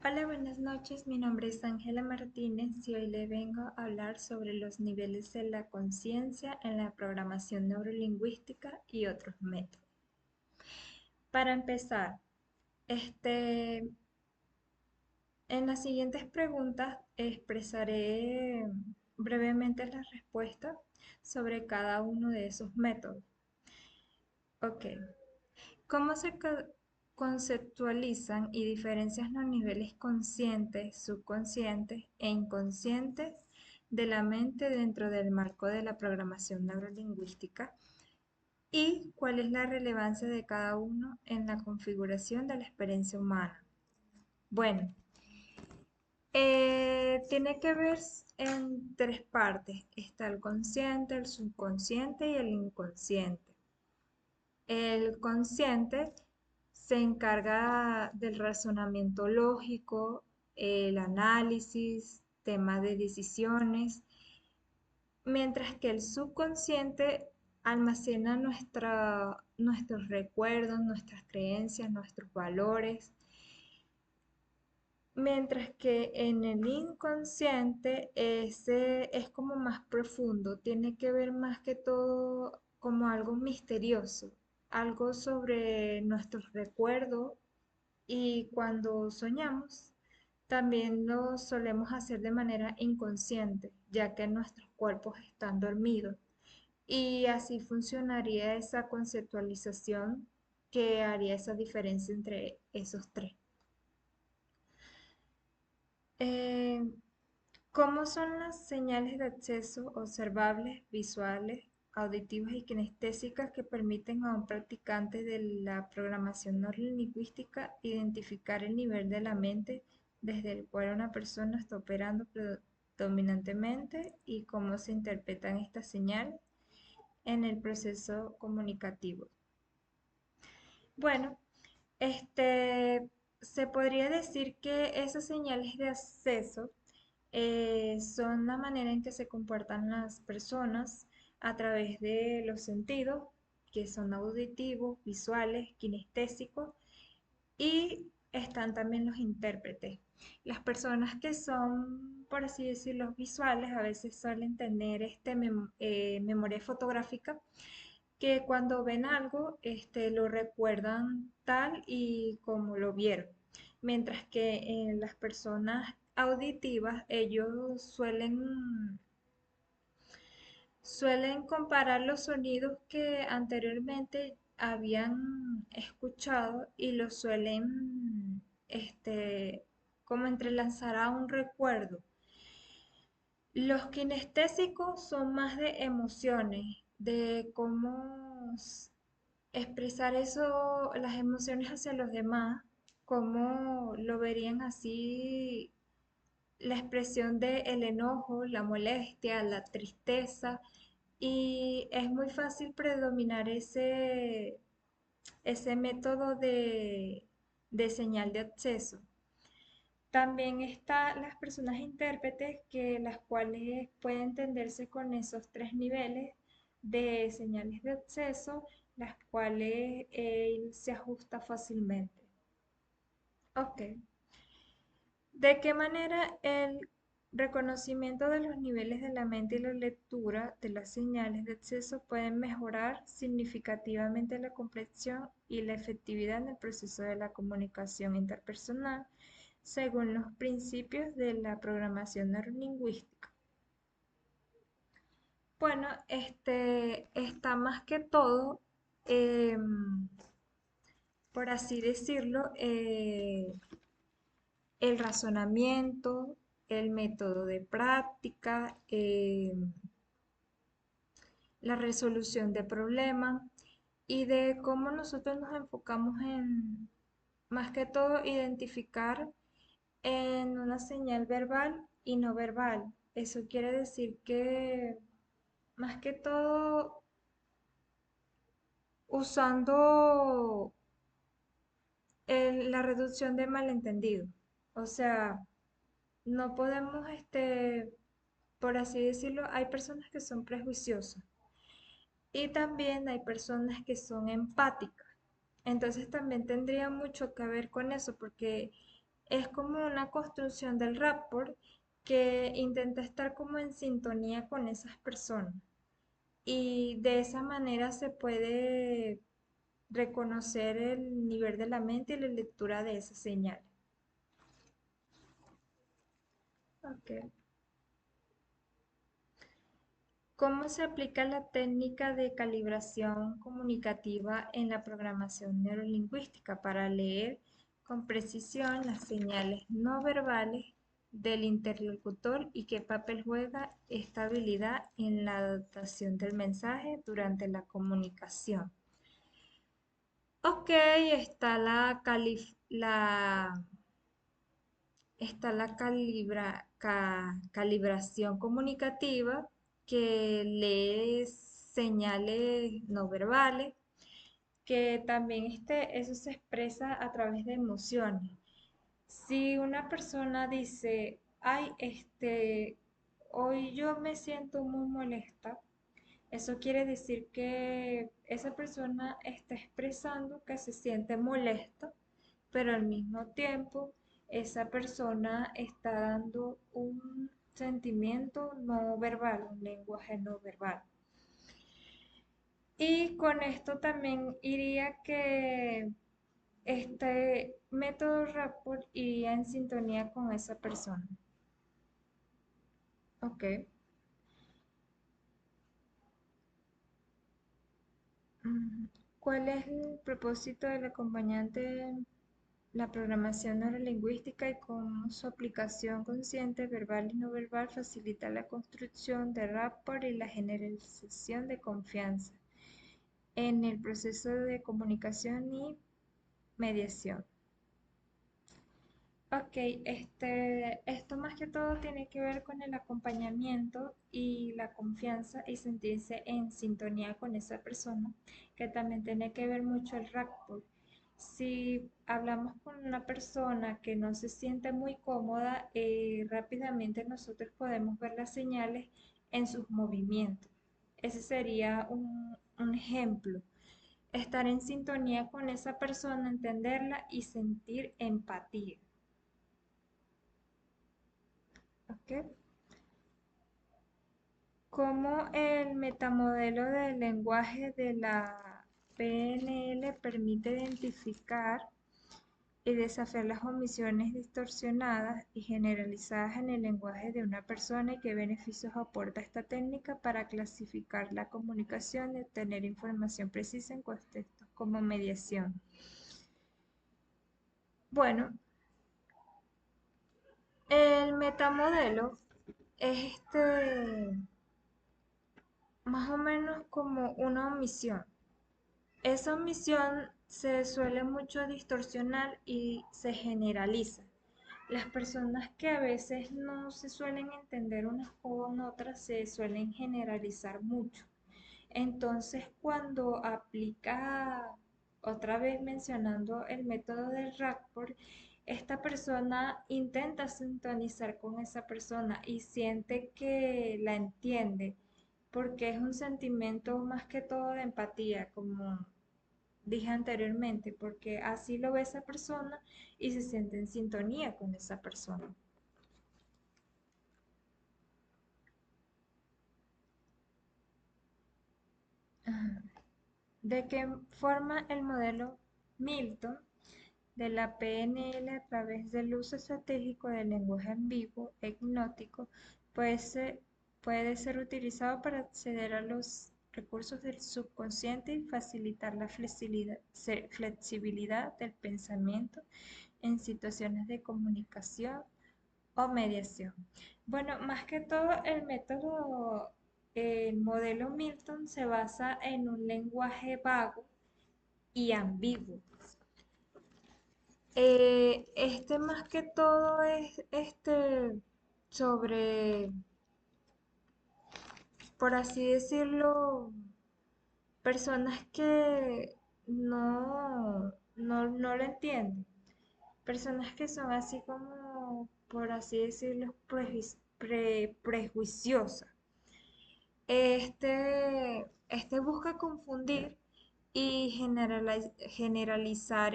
Hola, buenas noches. Mi nombre es Ángela Martínez y hoy le vengo a hablar sobre los niveles de la conciencia en la programación neurolingüística y otros métodos. Para empezar, este, en las siguientes preguntas expresaré brevemente las respuestas sobre cada uno de esos métodos. Ok. ¿Cómo se conceptualizan y diferencian los niveles conscientes, subconscientes e inconscientes de la mente dentro del marco de la programación neurolingüística? ¿Y cuál es la relevancia de cada uno en la configuración de la experiencia humana? Bueno, tiene que ver en tres partes. Está el consciente, el subconsciente y el inconsciente. El consciente se encarga del razonamiento lógico, el análisis, temas de decisiones, mientras que el subconsciente almacena nuestros recuerdos, nuestras creencias, nuestros valores, mientras que en el inconsciente ese es como más profundo, tiene que ver más que todo como algo misterioso, algo sobre nuestros recuerdos y cuando soñamos también lo solemos hacer de manera inconsciente, ya que nuestros cuerpos están dormidos. Y así funcionaría esa conceptualización que haría esa diferencia entre esos tres. Eh, ¿Cómo son las señales de acceso observables, visuales, auditivas y kinestésicas que permiten a un practicante de la programación neurolingüística identificar el nivel de la mente desde el cual una persona está operando predominantemente y cómo se interpretan estas señales en el proceso comunicativo? Bueno, se podría decir que esas señales de acceso son la manera en que se comportan las personas a través de los sentidos, que son auditivos, visuales, kinestésicos, y están también los intérpretes. Las personas que son, por así decirlo, visuales, a veces suelen tener memoria fotográfica que cuando ven algo, lo recuerdan tal y como lo vieron. Mientras que en las personas auditivas, ellos suelen comparar los sonidos que anteriormente habían escuchado y los suelen, como entrelazar a un recuerdo. Los kinestésicos son más de emociones, de cómo expresar eso, las emociones hacia los demás, cómo lo verían así, la expresión de el enojo, la molestia, la tristeza, y es muy fácil predominar ese método de señal de acceso. También están las personas intérpretes, que las cuales pueden entenderse con esos tres niveles de señales de acceso, las cuales se ajusta fácilmente. Ok. ¿De qué manera el reconocimiento de los niveles de la mente y la lectura de las señales de acceso pueden mejorar significativamente la comprensión y la efectividad en el proceso de la comunicación interpersonal según los principios de la programación neurolingüística? Bueno, está más que todo, por así decirlo, el razonamiento, el método de práctica, la resolución de problemas y de cómo nosotros nos enfocamos en, más que todo, identificar en una señal verbal y no verbal. Eso quiere decir que, más que todo, usando la reducción de malentendido. O sea, no podemos, por así decirlo, hay personas que son prejuiciosas y también hay personas que son empáticas. Entonces también tendría mucho que ver con eso, porque es como una construcción del rapport que intenta estar como en sintonía con esas personas. Y de esa manera se puede reconocer el nivel de la mente y la lectura de esas señales. Ok. ¿Cómo se aplica la técnica de calibración comunicativa en la programación neurolingüística para leer con precisión las señales no verbales del interlocutor y qué papel juega esta habilidad en la adaptación del mensaje durante la comunicación? Ok, está la calibración comunicativa que lee señales no verbales, que también eso se expresa a través de emociones. Si una persona dice, ay, hoy yo me siento muy molesta, eso quiere decir que esa persona está expresando que se siente molesto, pero al mismo tiempo esa persona está dando un sentimiento no verbal, un lenguaje no verbal. Y con esto también iría que este método rapport iría en sintonía con esa persona. Ok. Mm, ¿Cuál es el propósito del acompañante en la programación neurolingüística y cómo su aplicación consciente, verbal y no verbal facilita la construcción de rapport y la generalización de confianza en el proceso de comunicación y mediación? Ok, esto más que todo tiene que ver con el acompañamiento y la confianza y sentirse en sintonía con esa persona, que también tiene que ver mucho el rapport. Si hablamos con una persona que no se siente muy cómoda, rápidamente nosotros podemos ver las señales en sus movimientos. Ese sería un ejemplo. Estar en sintonía con esa persona, entenderla y sentir empatía. ¿Ok? Cómo el metamodelo del lenguaje de la PNL permite identificar y desafiar las omisiones distorsionadas y generalizadas en el lenguaje de una persona y qué beneficios aporta esta técnica para clasificar la comunicación y obtener información precisa en contextos como mediación. Bueno, el metamodelo es más o menos como una omisión. Esa omisión se suele mucho distorsionar y se generaliza. Las personas que a veces no se suelen entender unas con otras se suelen generalizar mucho. Entonces, cuando aplica, otra vez mencionando el método del rapport, esta persona intenta sintonizar con esa persona y siente que la entiende, porque es un sentimiento más que todo de empatía, como dije anteriormente, porque así lo ve esa persona y se siente en sintonía con esa persona. Ajá. ¿De qué forma el modelo Milton de la PNL a través del uso estratégico del lenguaje ambiguo e hipnótico puede ser, puede ser utilizado para acceder a los recursos del subconsciente y facilitar la flexibilidad del pensamiento en situaciones de comunicación o mediación? Bueno, más que todo el modelo Milton se basa en un lenguaje vago y ambiguo. Más que todo es sobre, por así decirlo, personas que no lo entienden. Personas que son así como, por así decirlo, prejuiciosas. Este busca confundir y generalizar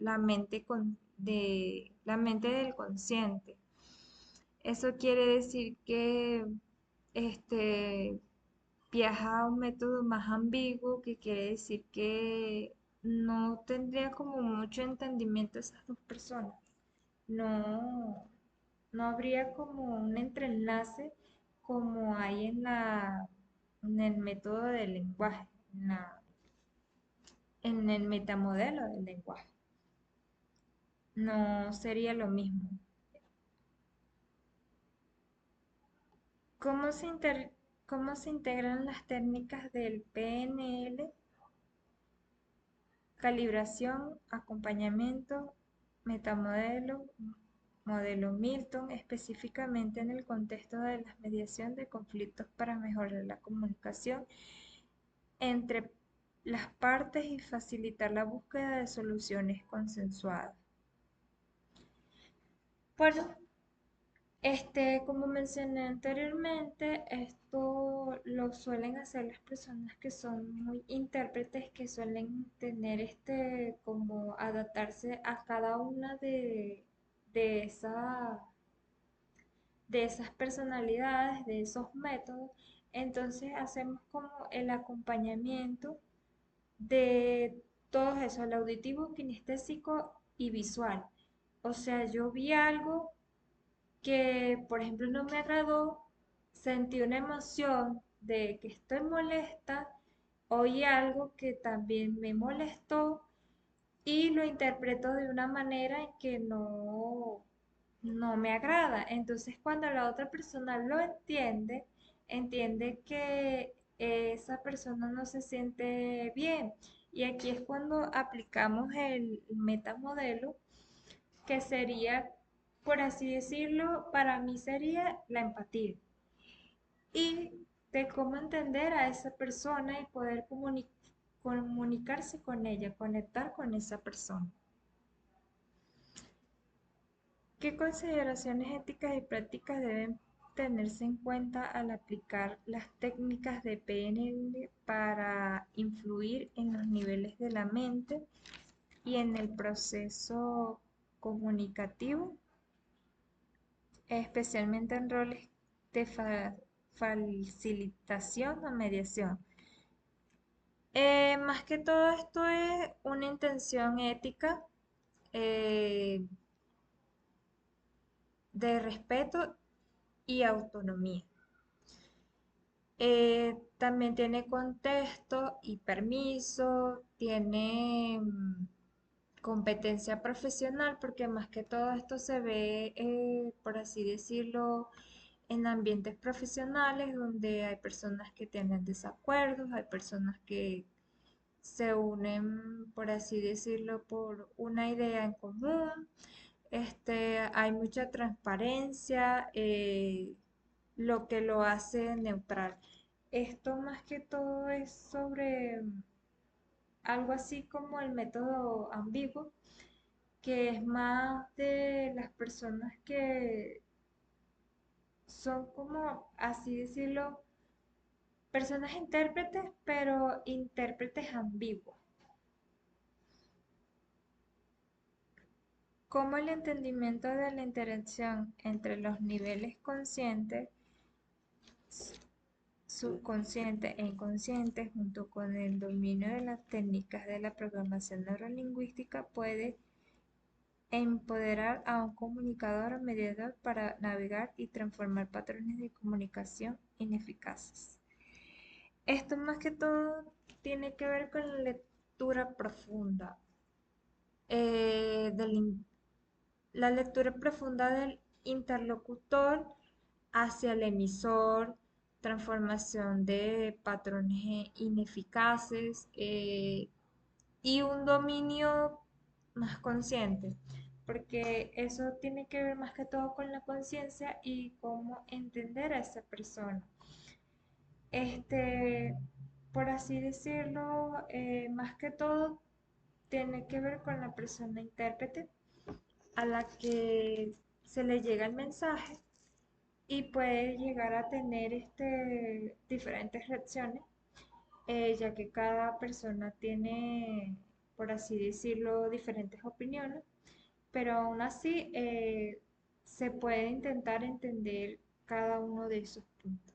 la mente de la mente del consciente. Eso quiere decir que este, viaja a un método más ambiguo, que quiere decir que no tendría como mucho entendimiento esas dos personas. No, no habría como un entrelace como hay en el método del lenguaje, en el metamodelo del lenguaje. No sería lo mismo. ¿Cómo cómo se integran las técnicas del PNL? Calibración, acompañamiento, metamodelo, modelo Milton, específicamente en el contexto de la mediación de conflictos para mejorar la comunicación entre las partes y facilitar la búsqueda de soluciones consensuadas. Bueno, como mencioné anteriormente, esto lo suelen hacer las personas que son muy intérpretes, que suelen tener como adaptarse a cada una de, esa- de esas personalidades, de esos métodos. Entonces hacemos como el acompañamiento de todo eso, el auditivo, kinestésico y visual. O sea, yo vi algo que, por ejemplo, no me agradó, sentí una emoción de que estoy molesta, oí algo que también me molestó y lo interpreto de una manera en que no me agrada. Entonces, cuando la otra persona lo entiende, entiende que esa persona no se siente bien. Y aquí es cuando aplicamos el metamodelo, que sería, por así decirlo, para mí sería la empatía. Y de cómo entender a esa persona y poder comunicarse con ella, conectar con esa persona. ¿Qué consideraciones éticas y prácticas deben tenerse en cuenta al aplicar las técnicas de PNL para influir en los niveles de la mente y en el proceso comunicativo, especialmente en roles de facilitación o mediación? Más que todo esto es una intención ética, eh, de respeto y autonomía. También tiene contexto y permiso, tiene competencia profesional, porque más que todo esto se ve, por así decirlo, en ambientes profesionales donde hay personas que tienen desacuerdos, hay personas que se unen, por así decirlo, por una idea en común. Hay mucha transparencia, lo que lo hace neutral. Esto más que todo es sobre algo así como el método ambiguo, que es más de las personas que son como, así decirlo, personas intérpretes, pero intérpretes ambiguos. Como el entendimiento de la interacción entre los niveles conscientes, subconsciente e inconsciente, junto con el dominio de las técnicas de la programación neurolingüística, puede empoderar a un comunicador o mediador para navegar y transformar patrones de comunicación ineficaces. Esto más que todo tiene que ver con la lectura profunda, la lectura profunda del interlocutor hacia el emisor, transformación de patrones ineficaces, y un dominio más consciente, porque eso tiene que ver más que todo con la conciencia y cómo entender a esa persona. Este, por así decirlo, más que todo tiene que ver con la persona intérprete a la que se le llega el mensaje y puede llegar a tener diferentes reacciones, ya que cada persona tiene, por así decirlo, diferentes opiniones, pero aún así se puede intentar entender cada uno de esos puntos.